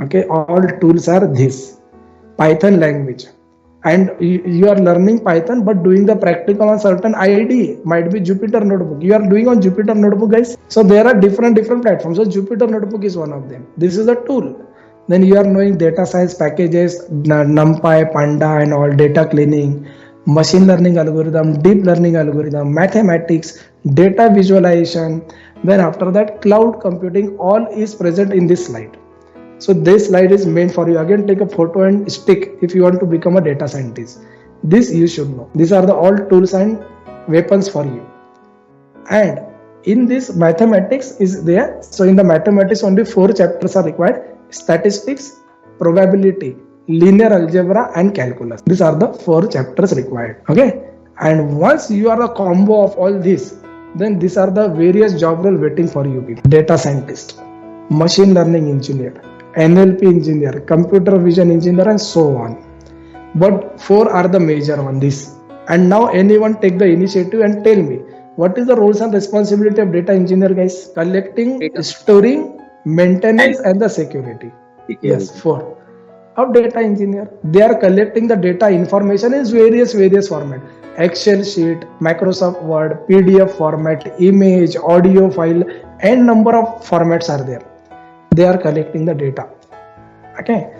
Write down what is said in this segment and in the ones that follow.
Okay, all tools are this Python language, and you are learning Python, but doing the practical on certain IDE might be Jupyter Notebook. You are doing on Jupyter Notebook, guys. So there are different platforms. So Jupyter Notebook is one of them. This is a tool. Then you are knowing data science packages, NumPy, Panda, and all data cleaning, machine learning algorithm, deep learning algorithm, mathematics, data visualization. Then after that, cloud computing, all is present in this slide. So this slide is meant for you. Again, take a photo and stick if you want to become a data scientist. This you should know. These are the all tools and weapons for you. And in this, mathematics is there. So in the mathematics, only 4 chapters are required: statistics, probability, linear algebra, and calculus. These are the 4 chapters required. Okay. And once you are a combo of all this, then these are the various job role waiting for you people. Data scientist, machine learning engineer, NLP engineer, computer vision engineer, and so on. But 4 are the major on this. And now anyone take the initiative and tell me, what is the roles and responsibility of data engineer, guys? Collecting, storing, maintenance, and the security. Yes, 4. Of data engineer, they are collecting the data information in various format: Excel sheet, Microsoft Word, PDF format, image, audio file, and number of formats are there. They are collecting the data. Okay.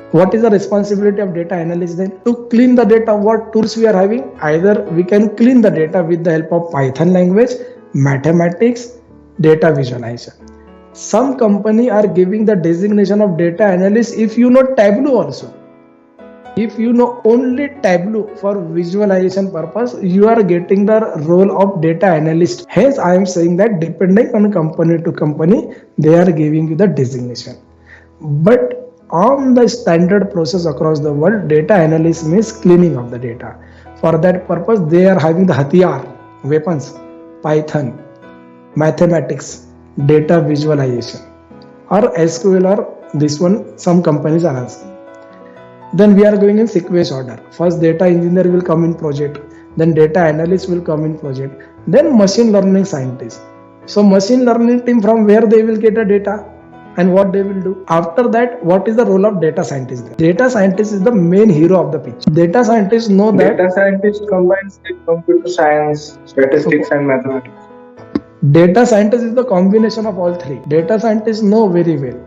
What is the responsibility of data analyst then? To clean the data, what tools we are having? Either we can clean the data with the help of Python language, mathematics, data visualization. Some company are giving the designation of data analyst if you know Tableau also. If you know only Tableau for visualization purpose, you are getting the role of data analyst. Hence, I am saying that depending on company to company, they are giving you the designation. But on the standard process across the world, data analyst means cleaning of the data. For that purpose, they are having the Hathiyar, weapons, Python, mathematics, data visualization, or SQL, or this one some companies are asking. Then we are going in sequence order. First data engineer will come in project, then data analyst will come in project, then machine learning scientist. So machine learning team, from where they will get the data and what they will do. After that, what is the role of data scientist? Data scientist is the main hero of the picture. Data scientists know that Data scientist combines computer science, statistics, and mathematics. Data scientist is the combination of all 3. Data scientists know very well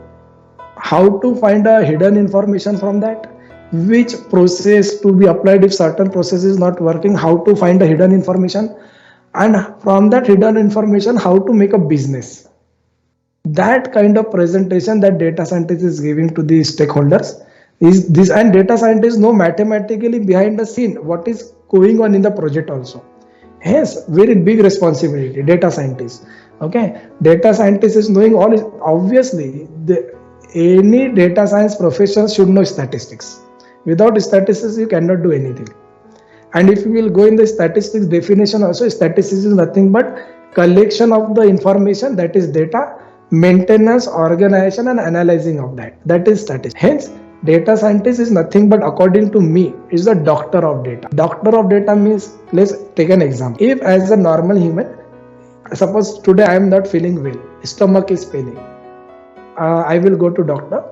how to find a hidden information from that, which process to be applied if certain process is not working, how to find the hidden information, and from that hidden information, how to make a business. That kind of presentation that data scientist is giving to the stakeholders is this. And data scientists know mathematically behind the scene what is going on in the project also. Yes, very big responsibility, data scientist. Okay, data scientist is knowing all. Obviously, any data science professional should know statistics. Without statistics, you cannot do anything. And if you will go in the statistics definition also, statistics is nothing but collection of the information, that is data, maintenance, organization, and analyzing of that. That is statistics. Hence, data scientist is nothing but, according to me, is the doctor of data. Doctor of data means, let's take an example. If as a normal human, suppose today I am not feeling well, stomach is paining, I will go to doctor.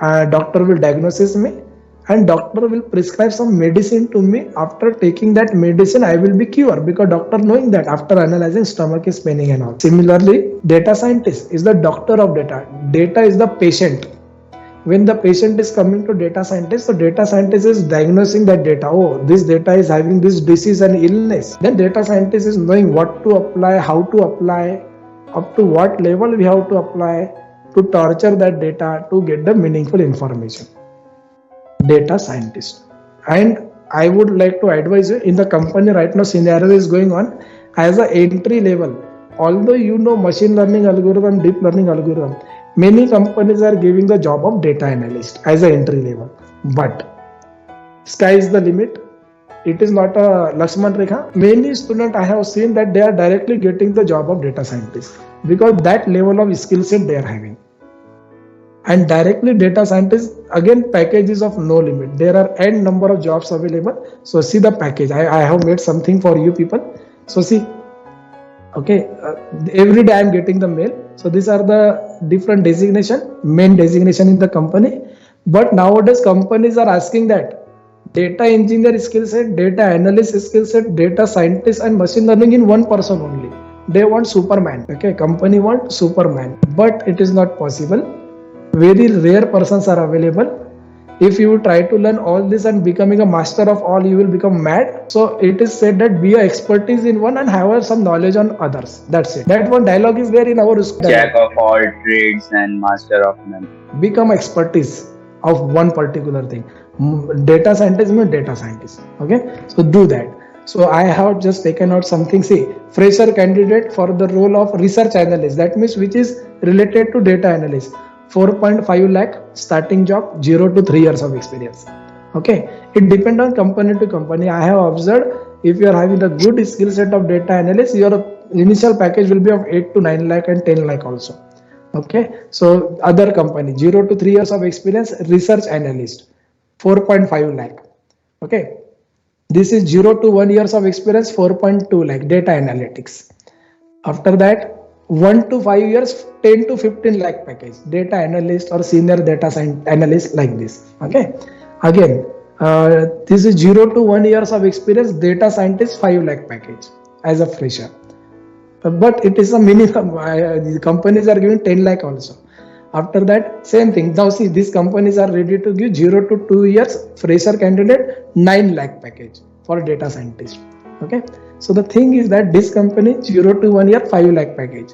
Doctor will diagnose me, and doctor will prescribe some medicine to me. After taking that medicine, I will be cured, because doctor knowing that after analyzing stomach is paining and all. Similarly, data scientist is the doctor of data. Data is the patient. When the patient is coming to data scientist, so data scientist is diagnosing that data. Oh, this data is having this disease and illness. Then data scientist is knowing what to apply, how to apply, up to what level we have to apply to torture that data to get the meaningful information. Data scientist. And I would like to advise you, in the company right now scenario is going on as an entry level. Although you know machine learning algorithm, deep learning algorithm, many companies are giving the job of data analyst as an entry level. But sky is the limit. It is not a Lakshman Rekha. Many students I have seen that they are directly getting the job of data scientist, because that level of skill set they are having. And directly data scientists, again, packages of no limit. There are n number of jobs available. So see the package. I have made something for you people. So see, Okay, every day I'm getting the mail. So these are the different designation, main designation in the company. But nowadays companies are asking that data engineer skill set, data analyst skill set, data scientist and machine learning in one person only. They want Superman. Okay, company want Superman, but it is not possible. Very rare persons are available. If you try to learn all this and becoming a master of all, you will become mad. So it is said that be a expertise in one and have some knowledge on others. That's it. That one dialogue is there in our school. Jack of all trades and master of none. Become expertise of one particular thing. Data scientist means data scientist. Okay, so do that. So I have just taken out something. See, fresher candidate for the role of research analyst. That means which is related to data analyst. 4.5 lakh starting job, 0 to 3 years of experience. Okay, it depends on company to company. I have observed if you are having the good skill set of data analyst, your initial package will be of 8 to 9 lakh and 10 lakh also. Okay, so other company 0 to 3 years of experience, research analyst 4.5 lakh. Okay, this is 0 to 1 years of experience, 4.2 lakh data analytics. After that 1 to 5 years, 10 to 15 lakh package, data analyst or senior data science analyst like this. Okay, again this is 0 to 1 years of experience, data scientist 5 lakh package as a fresher. But it is a minimum. The companies are giving 10 lakh also. After that, same thing. Now see, these companies are ready to give 0 to 2 years fresher candidate 9 lakh package for data scientist. Okay, so the thing is that this company 0 to 1 year 5 lakh package.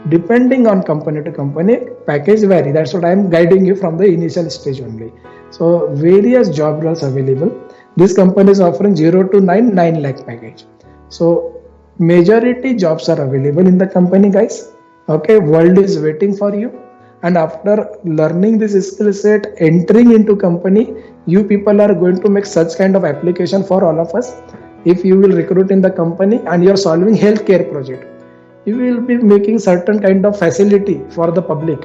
Depending on company to company, package vary. That's what I am guiding you from the initial stage only. So various job roles available. This company is offering 0 to 9 lakh package. So majority jobs are available in the company, guys. Okay, world is waiting for you. And after learning this skill set, entering into company, you people are going to make such kind of application for all of us. If you will recruit in the company and you are solving healthcare project, you will be making certain kind of facility for the public.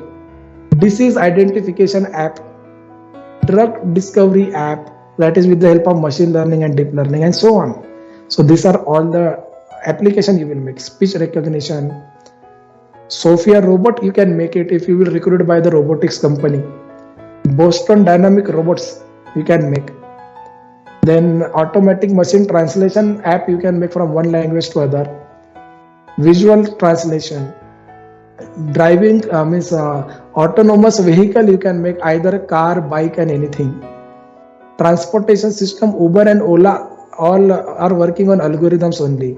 Disease identification app, drug discovery app, that is with the help of machine learning and deep learning and so on. So these are all the application you will make. Speech recognition, Sophia robot, you can make it if you will recruit by the robotics company. Boston Dynamic robots you can make. Then automatic machine translation app you can make from one language to other. Visual translation. Driving means autonomous vehicle you can make, either car, bike and anything. Transportation system, Uber and Ola all are working on algorithms only.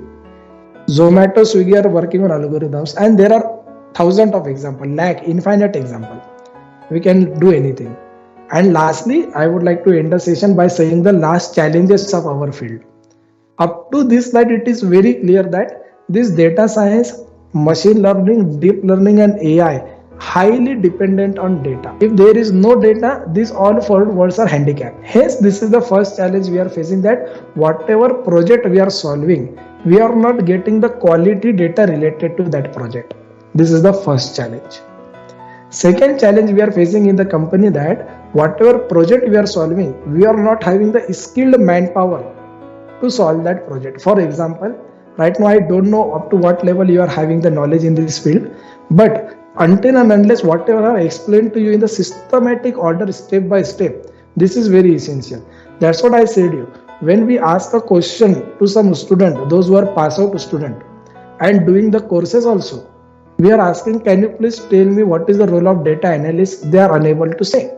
Zomato, Swiggy are working on algorithms, and there are thousands of examples, lakh, infinite example. We can do anything. And lastly, I would like to end the session by saying the last challenges of our field. Up to this slide, it is very clear that this data science, machine learning, deep learning and AI highly dependent on data. If there is no data, these all four worlds are handicapped. Hence, this is the first challenge we are facing, that whatever project we are solving, we are not getting the quality data related to that project. This is the first challenge. Second challenge we are facing in the company, that whatever project we are solving, we are not having the skilled manpower to solve that project. For example, right now I don't know up to what level you are having the knowledge in this field, but until and unless whatever I explained to you in the systematic order, step by step, this is very essential. That's what I said you. When we ask a question to some student, those who are pass out student and doing the courses also, we are asking, can you please tell me what is the role of data analyst? They are unable to say.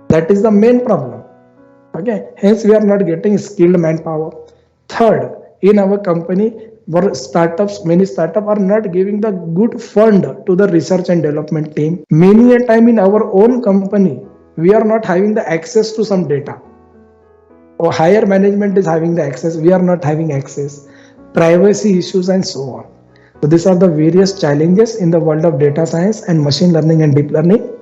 That is the main problem. Okay, hence we are not getting skilled manpower. Third, in our company, for startups, many startups are not giving the good fund to the research and development team. Many a time in our own company, we are not having the access to some data. Or higher management is having the access, we are not having access. Privacy issues and so on. So these are the various challenges in the world of data science and machine learning and deep learning.